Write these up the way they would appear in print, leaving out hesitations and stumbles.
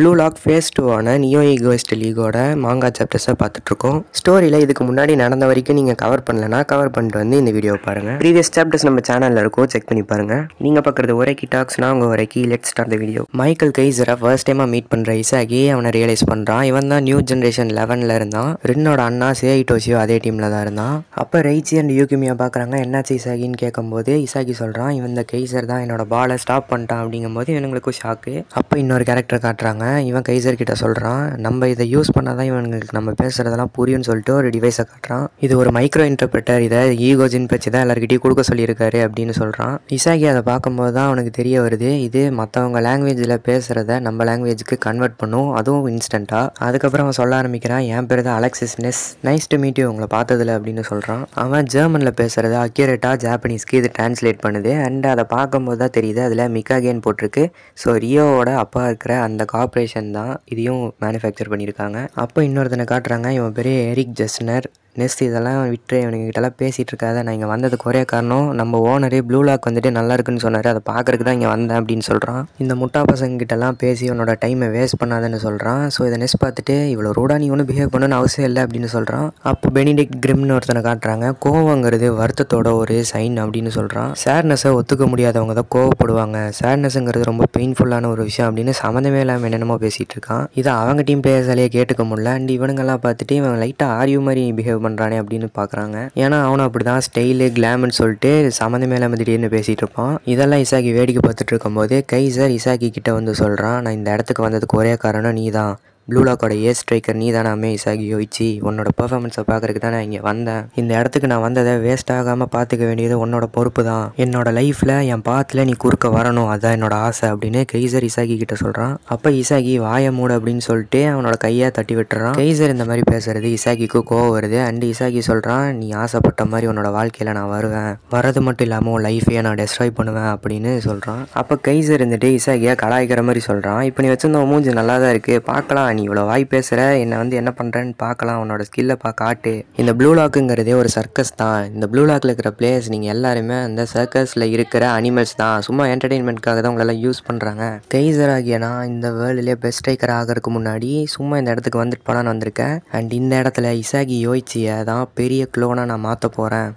Blue lock phase 2 neo egoist லீகோட manga சாப்டர்ஸை பார்த்துட்ருக்கோம். ஸ்டோரியில் இதுக்கு முன்னாடி நடந்த வரைக்கும் நீங்கள் கவர் பண்ணலன்னா கவர் பண்ணிட்டு வந்து இந்த வீடியோவை பாருங்கள். ப்ரீவியஸ் சாப்டர்ஸ் நம்ம சேனலில் இருக்கும், செக் பண்ணி பாருங்கள். நீங்கள் பார்க்குறது ஒரேக்கி டாக்ஸ்னா அவங்க ஒரேக்கி. Let's start the video. Michael கைசரை ஃபர்ஸ்ட் டைமாக மீட் பண்ணுற இசாகி அவனை ரியலைஸ் பண்ணுறான். இவன் தான் நியூ ஜென்ரேஷன் 11ல் இருந்தான். ரின்னோட அண்ணா சேயிட்டோஷியோ அதே டீமில் தான் இருந்தான். அப்போ ரைச்சி அண்ட் யூகிமியா பார்க்குறாங்க. என்னாச்சு இசாகின்னு கேட்கும்போது இசாகி சொல்கிறான், இவன் இந்த கைசர் தான் என்னோட பாலை ஸ்டாப் பண்ணிட்டான் அப்படிங்கும்போது இவனுங்களுக்கும் ஷாக்கு. அப்போ இன்னொரு கேரக்டர் காட்டுறாங்க. இவன் கைசர் கிட்ட சொல்கிறான், நம்ம இதை யூஸ் பண்ணாதான் இவனுங்களுக்கு நம்ம பேசுகிறதெல்லாம் புரியும்னு சொல்லிட்டு ஒரு டிவைஸை காட்டுறான். இது ஒரு மைக்ரோ இன்டர்பிரட்டர், இதை ஈகோஜின் பற்றி தான் எல்லாருக்கிட்டையும் கொடுக்க சொல்லியிருக்காரு அப்படின்னு சொல்கிறான். இசாகி அதை பார்க்கும்போது தான் அவனுக்கு தெரிய வருது, இது மற்றவங்க லாங்குவேஜில் பேசுகிறத நம்ம லாங்குவேஜுக்கு கன்வெர்ட் பண்ணும், அதுவும் இன்ஸ்டண்ட்டாக. அதுக்கப்புறம் அவன் சொல்ல ஆரம்பிக்கிறான், என் பேர் தான் Alexis Ness, nice to meet you, உங்களை பார்த்ததில்ல அப்படின்னு சொல்கிறான். அவன் ஜெர்மனில் பேசுகிறத அக்யூரேட்டாக ஜாப்பனீஸ்க்கு இது டிரான்ஸ்லேட் பண்ணுது. அண்ட் அதை பார்க்கும்போது தான் தெரியுது அதில் மிகாகேன் போட்டிருக்கு. ஸோ ரியோவோட அப்பா இருக்கிற அந்த கார்பரேஷன் தான் இதையும் மேனுஃபேக்சர் பண்ணியிருக்காங்க. அப்போ இன்னொருத்தனை காட்டுறாங்க. இவன் பெரிய எரிக் ஜெஸ்னர். நெக்ஸ்ட் இதெல்லாம் விட்டு இவனுக்கிட்டலாம் பேசிகிட்டு இருக்காத, நான் இங்கே வந்ததுக்கு ஒரே காரணம் நம்ம ஓனரே ப்ளூ லாக் வந்துட்டு நல்லா இருக்குன்னு சொன்னார், அதை பார்க்குறதுக்கு தான் இங்கே வந்தேன் அப்படின்னு சொல்கிறான். இந்த முட்டா பசங்கிட்டலாம் பேசி இவனோட டைமை வேஸ்ட் பண்ணாதன்னு சொல்கிறான். ஸோ இதை நெக்ஸ்ட் பார்த்துட்டு இவ்வளோ ரூடா நீ ஒன்றும் பிஹேவ் பண்ணணும்னு அவசியம் இல்லை அப்படின்னு சொல்கிறான். அப்போ பெனிடிக்ட் கிரிம்னு ஒருத்தனை காட்டுறாங்க. கோவங்கிறது வருத்தத்தோட ஒரு சைன் அப்படின்னு சொல்கிறான். சேட்னஸை ஒத்துக்க முடியாதவங்க தான் கோவப்படுவாங்க, சேட்னஸ்ங்கிறது ரொம்ப பெயின்ஃபுல்லான ஒரு விஷயம் அப்படின்னு சம்மந்தமே இல்லாமல் என்னென்னமோ பேசிகிட்டு இருக்கான். இதை அவங்க டீம் பிளேயர்ஸாலேயே கேட்டுக்க முடியல. அண்ட் இவனுங்கெல்லாம் பார்த்துட்டு இவன் லைட்டாக ஆர்யூ மாதிரி பிஹேவ் பண்ணுறானே அப்படின்னு பார்க்குறாங்க. ஏன்னா அவனும் அப்படி தான் ஸ்டைலு கிளாம்னு சொல்லிட்டு சம்மந்தமே இல்லாமல் திடீர்னு பேசிகிட்டு இருப்பான். இதெல்லாம் இசாகி வேடிக்கை பார்த்துட்டு இருக்கும்போது கைசர் இசாகி கிட்ட வந்து சொல்கிறான், நான் இந்த இடத்துக்கு வந்ததுக்கு ஒரே காரணம் நீ தான், ப்ளூ லாக்கோட ஏ ஸ்ட்ரைக்கர் நீ தானே இசாகி யோசிச்சு, உன்னோட பெர்ஃபார்மன்ஸை பார்க்குறதுக்கு தான் நான் இங்கே வந்தேன். இந்த இடத்துக்கு நான் வந்ததை வேஸ்ட் ஆகாமல் பார்த்துக்க வேண்டியது உன்னோட பொறுப்பு தான். என்னோட லைஃப்பில் என் பாத்தில் நீ குறுக்க வரணும், அதுதான் என்னோட ஆசை அப்படின்னு கைசர் இசாகி கிட்ட சொல்கிறான். அப்போ இசாகி வாய மூடு அப்படின்னு சொல்லிட்டு அவனோட கையை தட்டி விட்டுறான். கைசர் இந்த மாதிரி பேசுறது இசாகிக்கு கோவம் வருது. அண்ட் இசாகி சொல்கிறான், நீ ஆசைப்பட்ட மாதிரி உன்னோட வாழ்க்கையில் நான் வருவேன், வரது மட்டும் இல்லாமல் உன் லைஃபையை நான் டெஸ்ட்ராய் பண்ணுவேன் அப்படின்னு சொல்கிறான். அப்போ கைசர் இருந்துட்டு இசாகியை கலாய்க்கிற மாதிரி சொல்கிறான், இப்போ நீ வச்சிருந்த மூஞ்சி நல்லா தான் இருக்குது, பார்க்கலாம், நீ இவ்வளோ வாய் பேசுகிற, என்னை வந்து என்ன பண்ணுறேன்னு பார்க்கலாம், உன்னோட ஸ்கில்லை காட்டு. இந்த ப்ளூ லாக்குங்கிறதே ஒரு சர்க்கஸ் தான். இந்த ப்ளூ லாக்கில் இருக்கிற பிளேயர்ஸ் நீங்கள் எல்லாருமே அந்த சர்க்கஸில் இருக்கிற அனிமல்ஸ் தான், சும்மா என்டர்டெயின்மெண்ட்காக தான் உங்களெல்லாம் யூஸ் பண்ணுறாங்க. கைசர் ஆகியனா இந்த வேர்ல்டுலேயே பெஸ்ட் ஸ்ட்ரைக்கர் ஆகிறதுக்கு முன்னாடி சும்மா இந்த இடத்துக்கு வந்துட்டு போனான்னு வந்திருக்கேன். அண்ட் இந்த இடத்துல இசாகி யோசிச்சியை தான் பெரிய க்ளோனாக நான் மாற்ற போகிறேன்,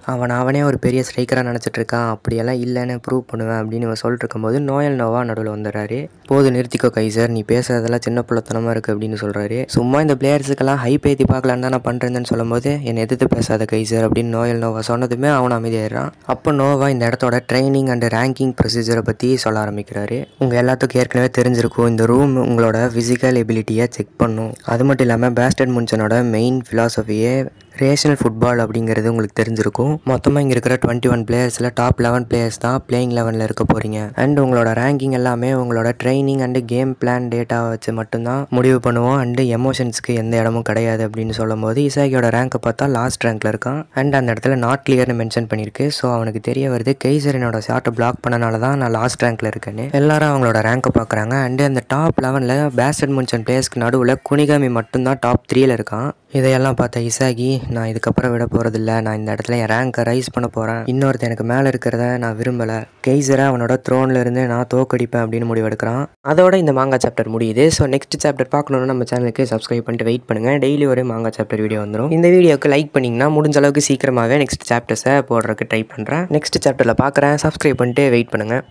அவனே ஒரு பெரிய ஸ்ட்ரைக்கராக நினச்சிட்டு இருக்கான், அப்படியெல்லாம் இல்லைன்னு ப்ரூவ் பண்ணுவேன் அப்படின்னு இவன் சொல்லிட்டு இருக்கும்போது நோயல் நோவா நடுவில் வந்துடுறாரு. போது நிறுத்திக்கோ கைசர், நீ பேசுறதெல்லாம் சின்ன பிள்ளைத்தனமாக இருக்குது அப்படின்னு சொல்கிறாரு. சும்மா இந்த பிளேயர்ஸுக்கெல்லாம் ஹைப் ஏற்றி பார்க்கலான்னு தான் நான் பண்ணுறேன்னு சொல்லும்போது என்னை எதிர்த்து பேசாத கைசர் அப்படின்னு நோயல் நோவா சொன்னதுமே அவன் அமைதியாயிடுறான். அப்போ நோவா இந்த இடத்தோட ட்ரைனிங் அண்ட் ரேங்கிங் ப்ரொசீஜரை பற்றி சொல்ல ஆரம்பிக்கிறாரு. உங்கள் எல்லாத்துக்கும் ஏற்கனவே தெரிஞ்சிருக்கும், இந்த ரூம் உங்களோட ஃபிசிக்கல் எபிலிட்டியை செக் பண்ணும். அது மட்டும் இல்லாமல் பேஸ்டட் முன்சனோட மெயின் ஃபிலாசபியே ரேஷனல் ஃபுட்பால் அப்படிங்கிறது உங்களுக்கு தெரிஞ்சிருக்கும். மொத்தமாக இங்கே இருக்கிற 21 பிளேயர்ஸில் டாப் 11 பிளேயர்ஸ் தான் பிளேயிங் 11ல் இருக்க போகிறீங்க. அண்ட் உங்களோட ரேங்கிங் எல்லாமே உங்களோட ட்ரைனிங் அண்டு கேம் பிளான் டேட்டாவை வச்சு மட்டும்தான் முடிவு பண்ணுவோம். அண்டு எமோஷன்ஸ்க்கு எந்த இடமும் கிடையாது அப்படின்னு சொல்லும் போது இசாகியோட ரேங்கை பார்த்தா லாஸ்ட் ரேங்க்கில் இருக்கான். அண்ட் அந்த இடத்துல நாட் கிளியர்னு மென்ஷன் பண்ணியிருக்கு. ஸோ அவனுக்கு தெரிய வருது கைசர் என்னோட ஷார்ட்டை பிளாக் பண்ணனால தான் நான் லாஸ்ட் ரேங்க்கில் இருக்கேன்னு. எல்லாரும் அவங்களோட ரேங்கை பார்க்குறாங்க. அண்டு அந்த டாப் 11ல் பேஸ்டட் முன்சன் பிளேயர்ஸ்க்கு நடுவில் குனிகாமி மட்டும்தான் டாப் 3ல் இருக்கான். இதையெல்லாம் பார்த்த இசாகி, நான் இதுக்கப்புறம் விட போகிறதில்ல, நான் இந்த இடத்துல என் ரேங்கை ரைஸ் பண்ண போகிறேன், இன்னொருத்த எனக்கு மேலே இருக்கிறத நான் விரும்பலை, கைசரை அவனோட த்ரோனில் இருந்து நான் தோக்கடிப்பேன் அப்படின்னு முடிவெடுக்கிறான். அதோட இந்த மாங்கா சாப்டர் முடியுது. ஸோ நெக்ஸ்ட் சாப்டர் பார்க்கணுன்னா நம்ம சேனலுக்கு சப்ஸ்கிரைப் பண்ணிட்டு வெயிட் பண்ணுங்கள். டெய்லி ஒரு மாங்கா சாப்டர் வீடியோ வந்துடும். இந்த வீடியோக்கு லைக் பண்ணிங்கன்னா முடிஞ்ச அளவுக்கு சீக்கிரமாகவே நெக்ஸ்ட் சாப்டர்ஸை போடுறதுக்கு ட்ரை பண்ணுறேன். நெக்ஸ்ட் சாப்டரில் பார்க்குறேன். சப்ஸ்கிரைப் பண்ணிட்டு வெயிட் பண்ணுங்கள்.